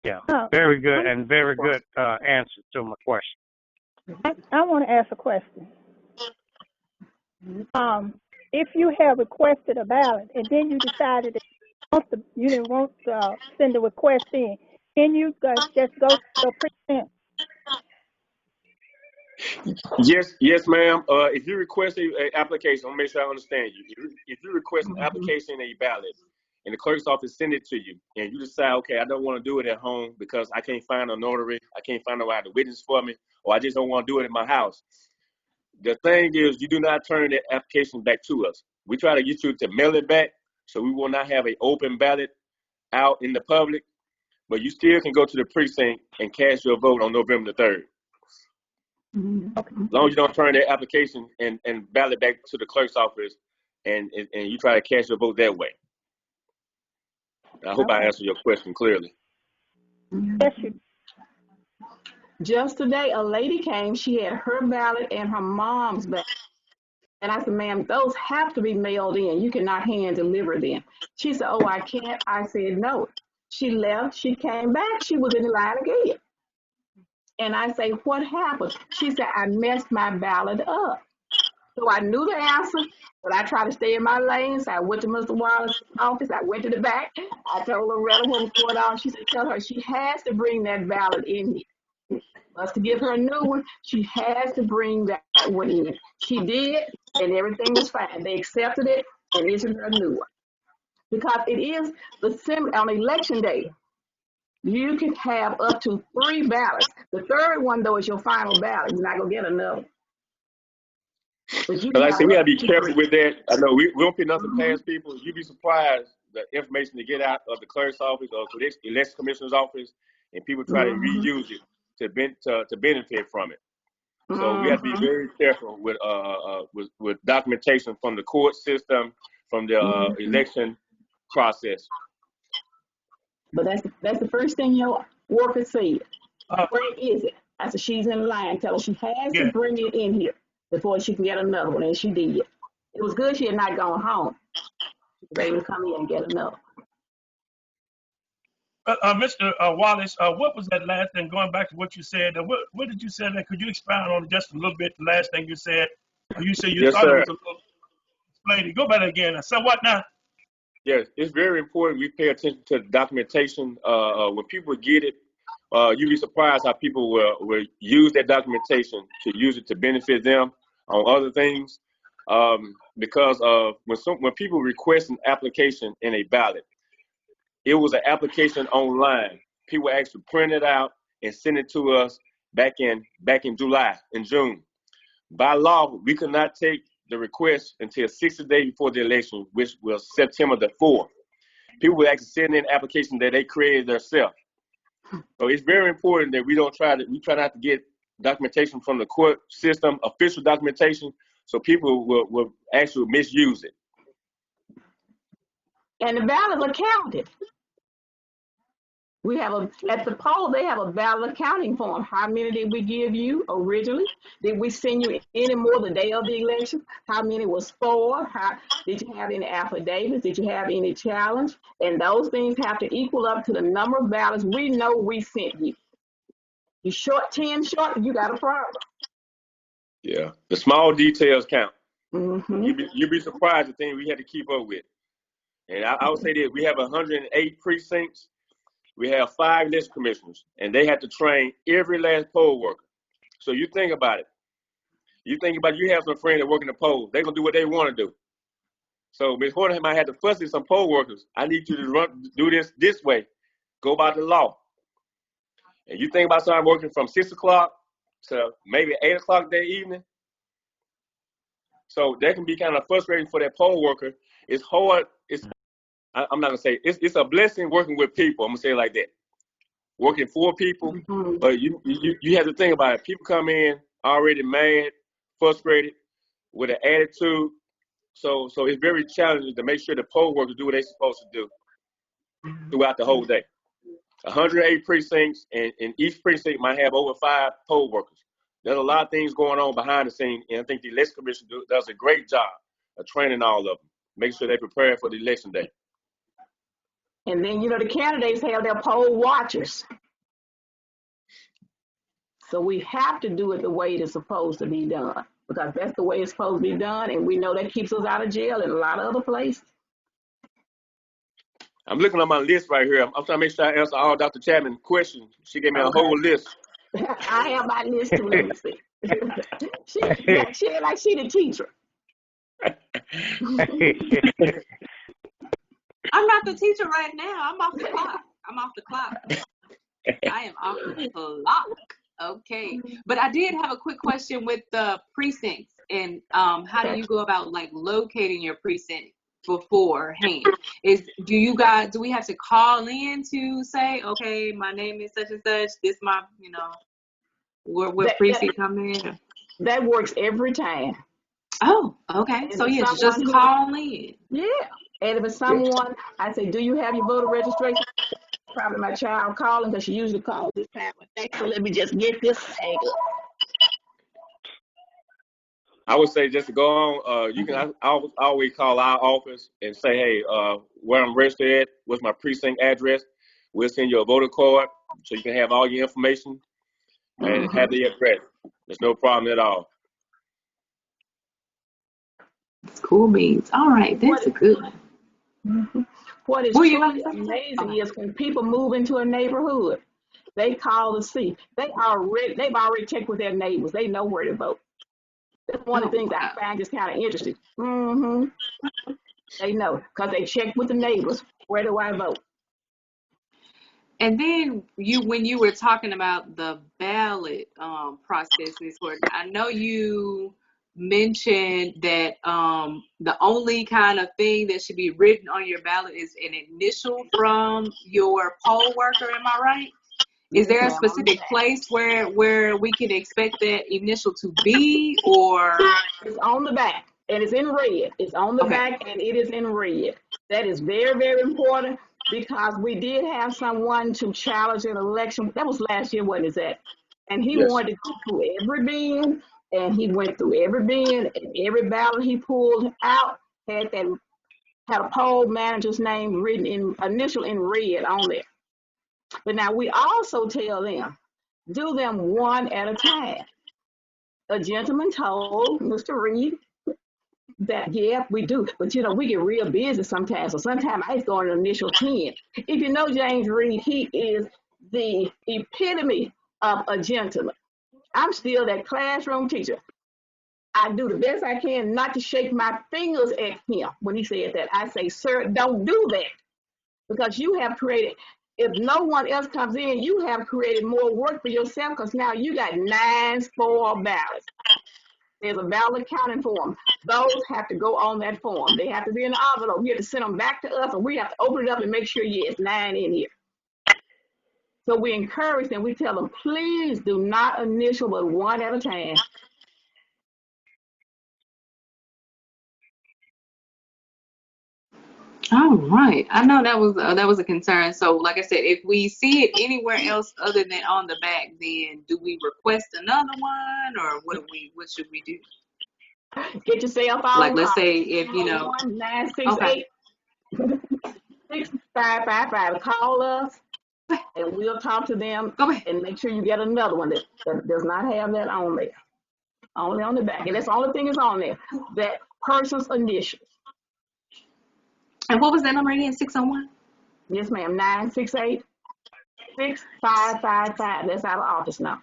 Speaker 9: Yeah.
Speaker 7: Oh,
Speaker 9: Very good, and very good answer to my question.
Speaker 7: I want to ask a question. If you have requested a ballot and then you decided that you didn't want to send a request in, can you just go to your precinct?
Speaker 6: Yes, ma'am. If you request an application, I'll make sure I understand you. If you request an application and a ballot, and the clerk's office send it to you, and you decide, okay, I don't want to do it at home because I can't find a notary, I can't find nobody to witness for me, or I just don't want to do it at my house. The thing is, you do not turn that application back to us. We try to get you to mail it back, so we will not have an open ballot out in the public, but you still can go to the precinct and cast your vote on November the 3rd. As long as you don't turn that application and ballot back to the clerk's office and you try to cast your vote that way. I hope I answered your question clearly.
Speaker 7: Yes, you.
Speaker 5: Just today, a lady came. She had her ballot and her mom's ballot. And I said, ma'am, those have to be mailed in. You cannot hand deliver them. She said, oh, I can't. I said, no. She left. She came back. She was in the line again. And I say, what happened? She said, I messed my ballot up. So I knew the answer, but I tried to stay in my lane. So I went to Mr. Wallace's office. I went to the back. I told Loretta what was going on. She said, tell her she has to bring that ballot in here. Us to give her a new one, she has to bring that one in. She did, and everything was fine. They accepted it and issued her a new one. Because it is the same on election day. You can have up to 3 ballots. The third one, though, is your final ballot. You're not going to get another one. But you can
Speaker 6: Like I said, we
Speaker 5: have
Speaker 6: got to
Speaker 5: up
Speaker 6: be
Speaker 5: to
Speaker 6: careful
Speaker 5: 3.
Speaker 6: with that. I know we don't put nothing past people. You'd be surprised the information to get out of the clerk's office or the election commissioner's office, and people try to reuse it to benefit from it. So we have to be very careful with documentation from the court system, from the election process.
Speaker 5: But that's the first thing your worker said. Where is it? I said, she's in line. Tell her she has to bring it in here before she can get another one, and she did. It was good she had not gone home. She was able to come in and get another.
Speaker 2: Mr. Wallace, what was that last thing? Going back to what you said, what did you say? That could you expound on just a little bit? The last thing you said. You said you
Speaker 6: Yes,
Speaker 2: thought
Speaker 6: sir.
Speaker 2: it was a little. Explain it. Go back again. So what now?
Speaker 6: Yes, it's very important we pay attention to the documentation. When people get it, you'd be surprised how people will use that documentation to use it to benefit them on other things. Because when people request an application in a ballot, it was an application online. People actually print it out and send it to us back in June. By law, we could not take the request until 60 days before the election, which was September the 4th. People were actually sending in applications that they created themselves. So it's very important that we try not to get documentation from the court system, official documentation, so people will actually misuse it.
Speaker 5: And the ballots are counted. We have at the poll, they have a ballot accounting form. How many did we give you originally? Did we send you any more the day of the election? How many was for? Did you have any affidavits? Did you have any challenge? And those things have to equal up to the number of ballots we know we sent you. You short 10 short, you got a problem.
Speaker 6: Yeah, the small details count.
Speaker 5: Mm-hmm.
Speaker 6: You'd be surprised the thing we had to keep up with. And I would say this, we have 108 precincts. We have 5 election commissioners, and they have to train every last poll worker. So you think about it. You have some friends that work in the polls. They're going to do what they want to do. So Ms. Horton might have to fuss with some poll workers. I need you to do this way. Go by the law. And you think about someone working from 6 o'clock to maybe 8 o'clock that evening. So that can be kind of frustrating for that poll worker. It's hard. I'm not going to say it's a blessing working with people. I'm going to say it like that. Working for people, but you have to think about it. People come in already mad, frustrated, with an attitude. So it's very challenging to make sure the poll workers do what they're supposed to do throughout the whole day. 108 precincts, and each precinct might have over 5 poll workers. There's a lot of things going on behind the scenes, and I think the election commission does a great job of training all of them, making sure they're prepared for the election day.
Speaker 5: And then, the candidates have their poll watchers. So we have to do it the way it is supposed to be done, because that's the way it's supposed to be done, and we know that keeps us out of jail in a lot of other places.
Speaker 6: I'm looking at my list right here. I'm trying to make sure I answer all Dr. Chapman's questions. She gave me a whole list.
Speaker 5: I have my list too, let me see. she like she the teacher.
Speaker 4: I'm not the teacher right now. I'm off the clock. I am off the clock. Okay. But I did have a quick question with the precincts and how do you go about locating your precinct beforehand? Do we have to call in to say, okay, my name is such and such, this my, Will
Speaker 5: That,
Speaker 4: precinct come in?
Speaker 5: that works every time.
Speaker 4: Oh, okay.
Speaker 5: And
Speaker 4: So
Speaker 5: if
Speaker 4: yeah,
Speaker 5: someone
Speaker 4: just call in.
Speaker 5: yeah. And if it's someone, I say, do you have your voter registration? Probably my child calling because she usually calls this time of day. So let me just get this tangled.
Speaker 6: I would say just to go on, you can always call our office and say, hey, where I'm registered at, what's my precinct address. We'll send you a voter card so you can have all your information and have the address. There's no problem at all.
Speaker 4: Cool beans. All right, that's a good one.
Speaker 5: What is
Speaker 4: Were you
Speaker 5: truly
Speaker 4: going to say
Speaker 5: amazing
Speaker 4: something?
Speaker 5: is when people move into a neighborhood, they call to see. They've already checked with their neighbors. They know where to vote. That's one of the things I find just kind of interesting. They know because they checked with the neighbors. Where do I vote?
Speaker 4: And then when you were talking about the ballot process, Ms. Horton, I know you mentioned that the only kind of thing that should be written on your ballot is an initial from your poll worker. Am I right? Is there a specific place where we can expect that initial to be, or?
Speaker 5: It's on the back and it's in red. It's on the back and it is in red. That is very, very important because we did have someone to challenge an election. That was last year, wasn't it? And he wanted to go through every bin, and he went through every bin, and every ballot he pulled out had a poll manager's name written in initial in red on there. But now we also tell them, do them one at a time. A gentleman told Mr. Reed that, yeah, we do. But, we get real busy sometimes. So sometimes I go on an initial 10. If you know James Reed, he is the epitome of a gentleman. I'm still that classroom teacher. I do the best I can not to shake my fingers at him when he said that. I say, sir, don't do that because you have created, if no one else comes in, you have created more work for yourself because now you got 9 spoiled ballots. There's a ballot counting form. Those have to go on that form. They have to be in the envelope. You have to send them back to us, and we have to open it up and make sure, yes, 9 in here. So we encourage them. We tell them, please do not initial, but one at a time.
Speaker 4: All right. I know that was a concern. So, like I said, if we see it anywhere else other than on the back, then do we request another one, or what should we do?
Speaker 5: Get yourself on.
Speaker 4: Like, let's say if
Speaker 5: 968 6555. Call us, and we'll talk to them and make sure you get another one that does not have that on there. Only on the back, and that's the only thing is on there. That person's initials.
Speaker 4: And what was that number again? 601?
Speaker 5: Yes, ma'am. 968 6555. That's our office now.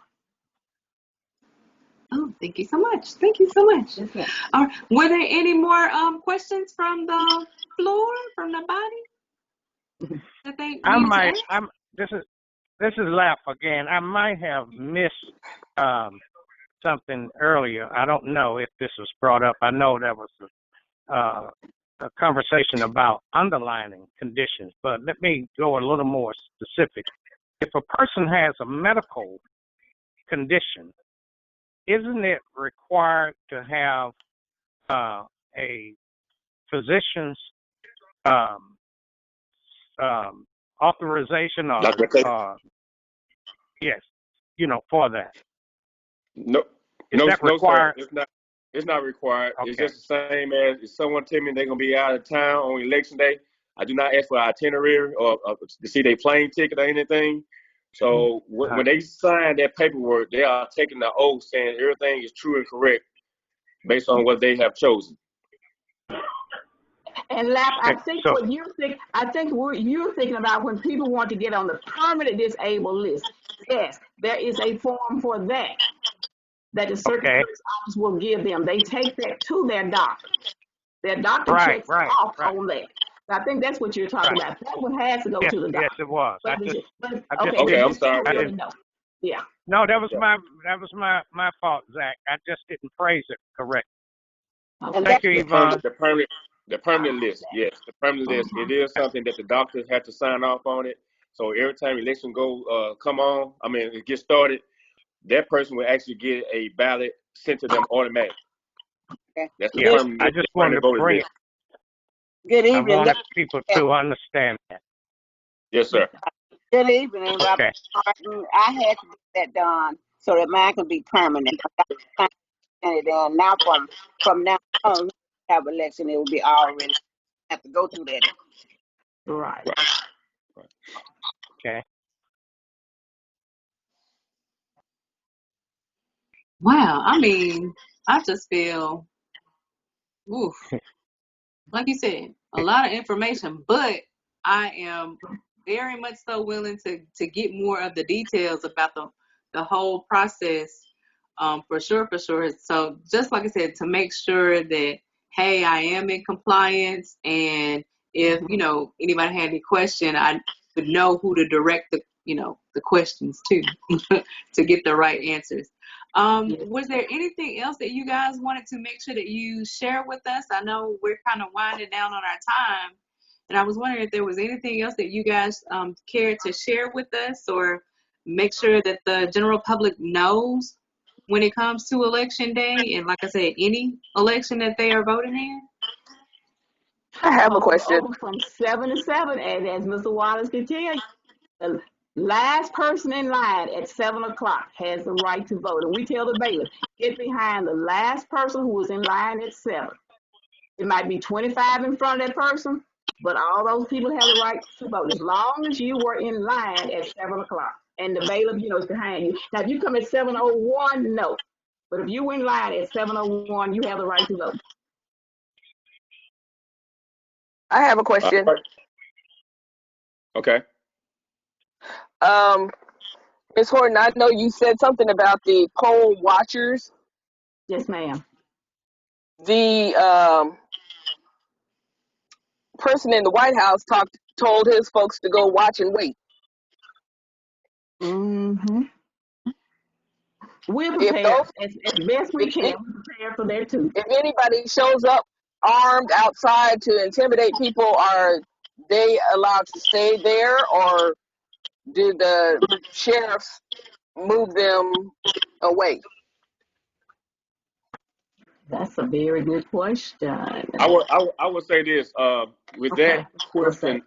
Speaker 4: Oh, thank you so much. Thank you so much.
Speaker 5: Okay.
Speaker 4: All right. Were there any more questions from the floor, from the body?
Speaker 9: This is Laugh again. I might have missed something earlier. I don't know if this was brought up. I know there was a conversation about underlying conditions, but let me go a little more specific. If a person has a medical condition, isn't it required to have a physician's authorization or yes, for that?
Speaker 6: No,
Speaker 9: required?
Speaker 6: Sir. It's not required.
Speaker 9: Okay.
Speaker 6: It's just the same as if someone tell me they're gonna be out of town on election day. I do not ask for itinerary or to see their plane ticket or anything. So when they sign that paperwork, they are taking the oath saying everything is true and correct based on what they have chosen.
Speaker 5: And Lap, I think what you're thinking about when people want to get on the permanent disabled list. Yes, there is a form for that the circuit clerk's office will give them. They take that to their doctor. Their doctor checks off on that. So I think that's what you're talking about. That one has to go to the doctor.
Speaker 9: Yes, it was.
Speaker 6: Okay, I'm sorry.
Speaker 5: Yeah.
Speaker 9: No, that was my fault, Zach. I just didn't phrase it correct. Thank you, Yvonne.
Speaker 6: The permanent list, yes, the permanent list. It is something that the doctors have to sign off on it. So every time election it gets started, that person will actually get a ballot sent to them automatically.
Speaker 10: Okay.
Speaker 6: That's the
Speaker 9: Yeah,
Speaker 6: permanent,
Speaker 9: I just wanted
Speaker 6: permanent
Speaker 9: to
Speaker 6: voting
Speaker 9: bring,
Speaker 6: list.
Speaker 10: Good
Speaker 9: I
Speaker 10: evening.
Speaker 9: wanted people to understand that.
Speaker 6: Yes, sir.
Speaker 10: Good evening, Robert
Speaker 9: Okay.
Speaker 10: Martin. I had to get that done so that mine can be permanent. And then now from now on, we have election, it will be already have to go through that.
Speaker 5: Right.
Speaker 9: Okay.
Speaker 4: Wow. I mean, I just feel, oof, like you said, a lot of information, but I am very much so willing to get more of the details about the whole process. For sure, for sure. So just like I said, to make sure that, hey, I am in compliance, and if anybody had any question, I would know who to direct the questions to to get the right answers. Was there anything else that you guys wanted to make sure that you share with us? I know we're kind of winding down on our time, and I was wondering if there was anything else that you guys cared to share with us, or make sure that the general public knows when it comes to election day, and like I said, any election that they are voting in.
Speaker 10: I have a
Speaker 5: We're
Speaker 10: question.
Speaker 5: open from 7 to 7, and as Mr. Wallace can tell you, the last person in line at 7 o'clock has the right to vote. And we tell the bailiff, get behind the last person who was in line at 7. It might be 25 in front of that person, but all those people have the right to vote as long as you were in line at 7 o'clock. And the bailiff, is behind you. Now, if you come at 7:01, no. But if you in line at 7:01, you have the right to vote.
Speaker 10: I have a question.
Speaker 6: Okay.
Speaker 10: Ms. Horton, I know you said something about the poll watchers.
Speaker 5: Yes, ma'am.
Speaker 10: The person in the White House told his folks to go watch and wait.
Speaker 5: Mm-hmm. We're
Speaker 10: If
Speaker 5: prepared
Speaker 10: those,
Speaker 5: as best we
Speaker 10: if,
Speaker 5: can. We're prepared for that too.
Speaker 10: if anybody shows up armed outside to intimidate people, are they allowed to stay there, or do the sheriffs move them away?
Speaker 5: That's a very good question.
Speaker 6: I would say this, with
Speaker 5: Okay.
Speaker 6: that question,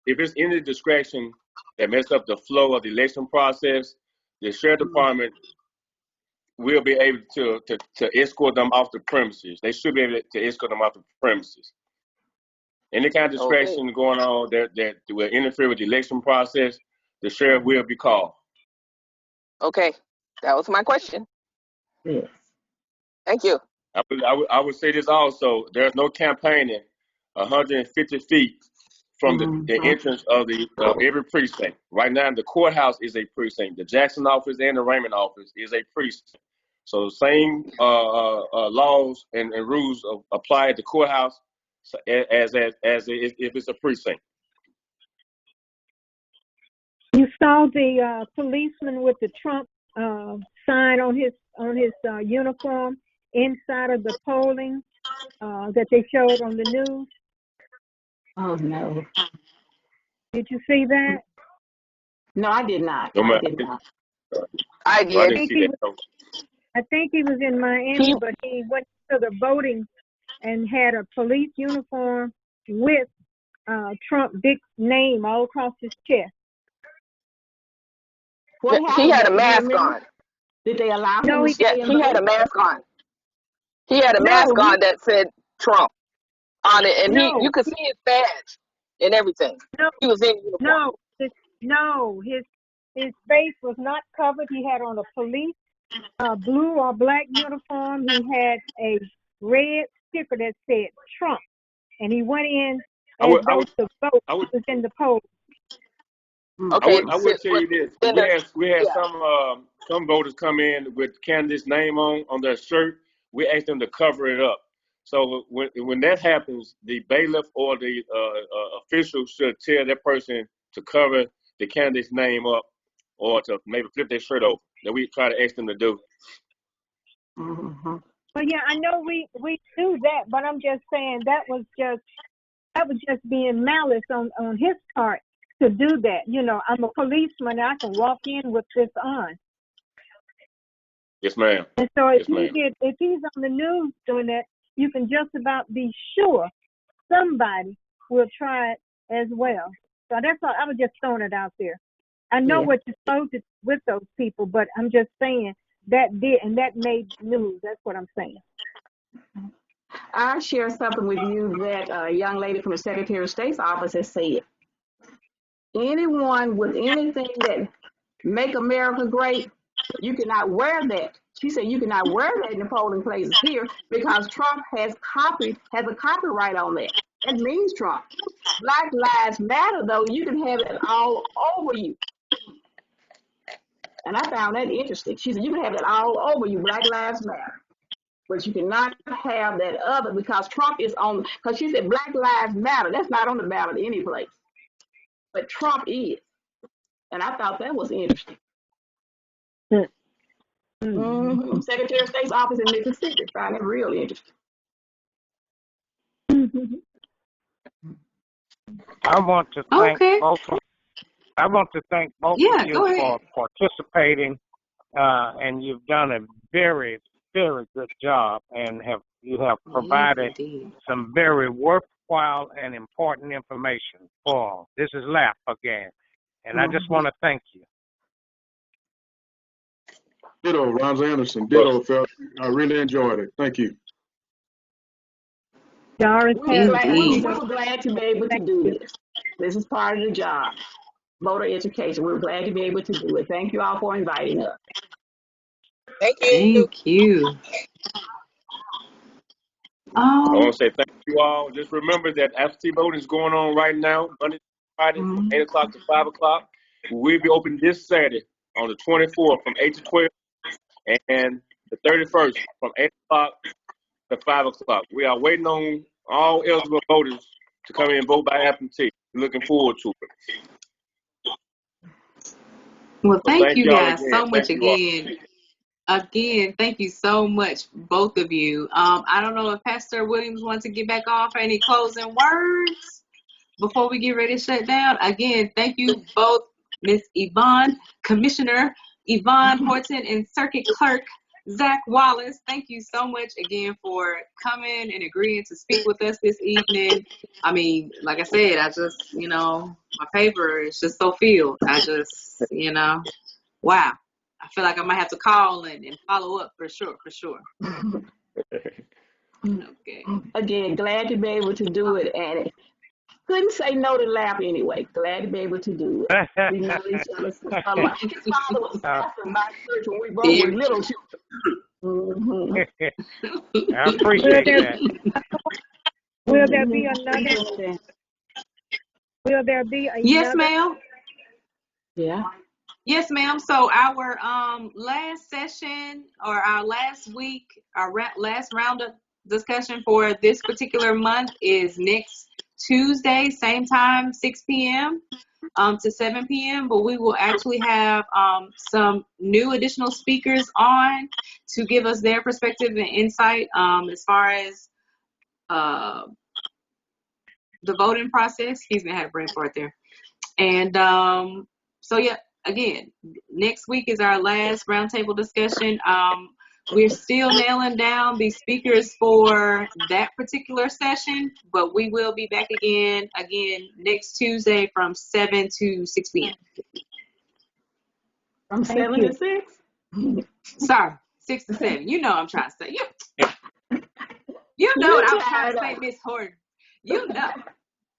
Speaker 6: if it's any distraction that mess up the flow of the election process, the sheriff department will be able to escort them off the premises. They should be able to escort them off the premises. Any kind of distraction going on that will interfere with the election process, the sheriff will be called.
Speaker 10: Okay, that was my question.
Speaker 5: Yes.
Speaker 10: Thank you.
Speaker 6: I would say this also. There's no campaigning 150 feet from the entrance of every precinct. Right now, the courthouse is a precinct. The Jackson office and the Raymond office is a precinct. So the same laws and rules apply at the courthouse as if it's a precinct.
Speaker 7: You saw the policeman with the Trump sign on his uniform inside of the polling that they showed on the news.
Speaker 5: Oh no.
Speaker 7: Did you see that?
Speaker 5: No, I did not.
Speaker 6: No,
Speaker 5: I did not.
Speaker 10: I
Speaker 6: I
Speaker 10: did.
Speaker 6: didn't see that.
Speaker 7: I think he was in Miami, but he went to the voting and had a police uniform with Trump big name all across his chest.
Speaker 5: What happened?
Speaker 10: He had a mask on.
Speaker 5: Did they allow him
Speaker 7: No,
Speaker 5: to
Speaker 7: he
Speaker 5: stay
Speaker 10: Yeah, he had a mask on. He had a
Speaker 7: No,
Speaker 10: mask on that said Trump on it, and you could see his badge and everything.
Speaker 7: No,
Speaker 10: He was in uniform.
Speaker 7: his face was not covered. He had on a police blue or black uniform. He had a red sticker that said Trump, and he went in as though the vote was in the poll.
Speaker 10: Okay,
Speaker 6: I would tell you this. We had some voters come in with candidate's name on their shirt. We asked them to cover it up. So when that happens, the bailiff or the official should tell that person to cover the candidate's name up, or to maybe flip their shirt over. That we try to ask them to do.
Speaker 5: Mm-hmm.
Speaker 7: But yeah, I know we do that, but I'm just saying that was just being malice on his part to do that. I'm a policeman. I can walk in with this on.
Speaker 6: Yes, ma'am.
Speaker 7: And so if
Speaker 6: Yes, ma'am.
Speaker 7: if he's on the news doing that, you can just about be sure somebody will try it as well. So that's all. I was just throwing it out there. I know
Speaker 5: Yeah.
Speaker 7: what you're supposed to with those people, but I'm just saying that did and that made news. That's what I'm saying.
Speaker 5: I'll share something with you that a young lady from the Secretary of State's office has said. Anyone with anything that make America great, you cannot wear that. She said you cannot wear that in the polling places here because Trump has a copyright on that. That means Trump. Black Lives Matter, though, you can have it all over you. And I found that interesting. She said you can have it all over you, Black Lives Matter. But you cannot have that other because Trump is on, because she said Black Lives Matter. That's not on the ballot any place. But Trump is. And I thought that was interesting. Mm-hmm. Secretary of State's office in Mississippi. Found it real interesting.
Speaker 9: I want to thank
Speaker 4: Okay.
Speaker 9: both. I want to thank both
Speaker 4: Yeah,
Speaker 9: of you
Speaker 4: go ahead.
Speaker 9: for participating, and you've done a very, very good job, and you have provided
Speaker 4: Indeed.
Speaker 9: some very worthwhile and important information for all. This is Laugh again, and I just want to thank you.
Speaker 8: Ditto, Ron Anderson. Ditto, fella. I really enjoyed it. Thank you.
Speaker 7: Doris
Speaker 5: We
Speaker 7: has
Speaker 4: Indeed.
Speaker 5: were glad to be able to do this. This is part of the job. Voter education. We're glad to be able to do it. Thank you all for inviting us.
Speaker 10: Thank you.
Speaker 4: Thank you.
Speaker 6: I want to say thank you all. Just remember that absentee voting is going on right now, Monday, Friday, from 8 o'clock to 5 o'clock. We'll be open this Saturday on the 24th from 8 to 12 and the 31st from 8 o'clock to 5 o'clock. We are waiting on all eligible voters to come in and vote by absentee. Looking forward to it.
Speaker 4: Well, thank you
Speaker 6: y'all
Speaker 4: guys
Speaker 6: again.
Speaker 4: so much
Speaker 6: Thank you all.
Speaker 4: again. Again, thank you so much, both of you. I don't know if Pastor Williams wants to get back on for any closing words before we get ready to shut down. Again, thank you both, Miss Yvonne, Commissioner Yvonne Horton, and Circuit Clerk Zack Wallace. Thank you so much again for coming and agreeing to speak with us this evening. I mean, like I said, I just, my paper is just so filled. I just, wow. I feel like I might have to call and follow up for sure. Okay.
Speaker 5: Again, glad to be able to do it, and couldn't say no to Laugh anyway. Glad to be able to do it. We know each other a lot. His father was pastor in my church when we both were little children.
Speaker 9: I appreciate that.
Speaker 7: Will there be another? Will there be another?
Speaker 4: Yes, ma'am.
Speaker 5: Yeah.
Speaker 4: Yes, ma'am. So our last session or our last week, our last roundup discussion for this particular month is next Tuesday, same time, 6 p.m. To 7 p.m. But we will actually have some new additional speakers on to give us their perspective and insight as far as the voting process. Excuse me, I had a brain fart there. And so, yeah, again, next week is our last roundtable discussion. We're still nailing down the speakers for that particular session, but we will be back again next Tuesday from 7 to 6 p.m.
Speaker 5: From 7 to 6?
Speaker 4: Sorry, 6 to 7. You know what I'm trying to say. You know what I'm trying to say, Miss Horton. You know.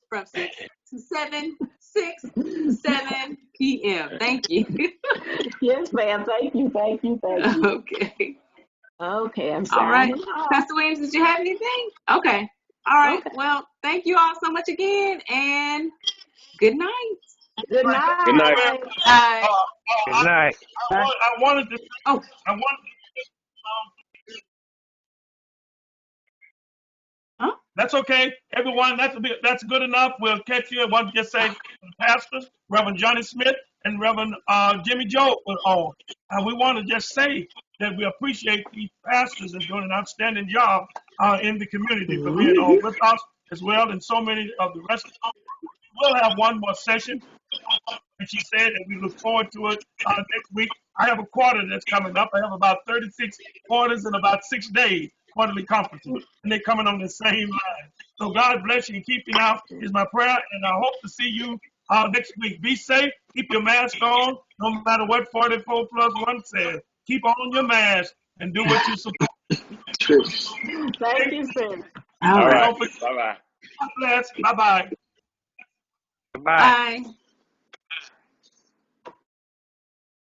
Speaker 4: From 6 to 7, 6 to 7 p.m. Thank you.
Speaker 5: Yes, ma'am. Thank you. Okay, I'm sorry.
Speaker 4: All right. Pastor Williams, did you have anything? Okay. All right. Okay. Well, thank you all so much again, and good night.
Speaker 5: Good night.
Speaker 6: Good night.
Speaker 4: Bye.
Speaker 9: Good night.
Speaker 2: I wanted to. That's okay, everyone. That's good enough. We'll catch you. I want to just say, pastors, Reverend Johnny Smith and Reverend Jimmy Joe were on. And we want to just say that we appreciate these pastors and doing an outstanding job in the community for being on with us as well, and so many of the rest of us. We'll have one more session And she said that we look forward to it next week. I have a quarter that's coming up. I have about 36 quarters in about 6 days, quarterly conferences, and they're coming on the same line. So God bless you and keep you now is my prayer, and I hope to see you next week. Be safe. Keep your mask on, no matter what 44 plus 1 says. Keep on your mask and do what you're supposed to do.
Speaker 5: Thank you, sir.
Speaker 4: All right.
Speaker 6: Bye-bye.
Speaker 2: God bless. Bye-bye.
Speaker 9: Goodbye.
Speaker 4: Bye.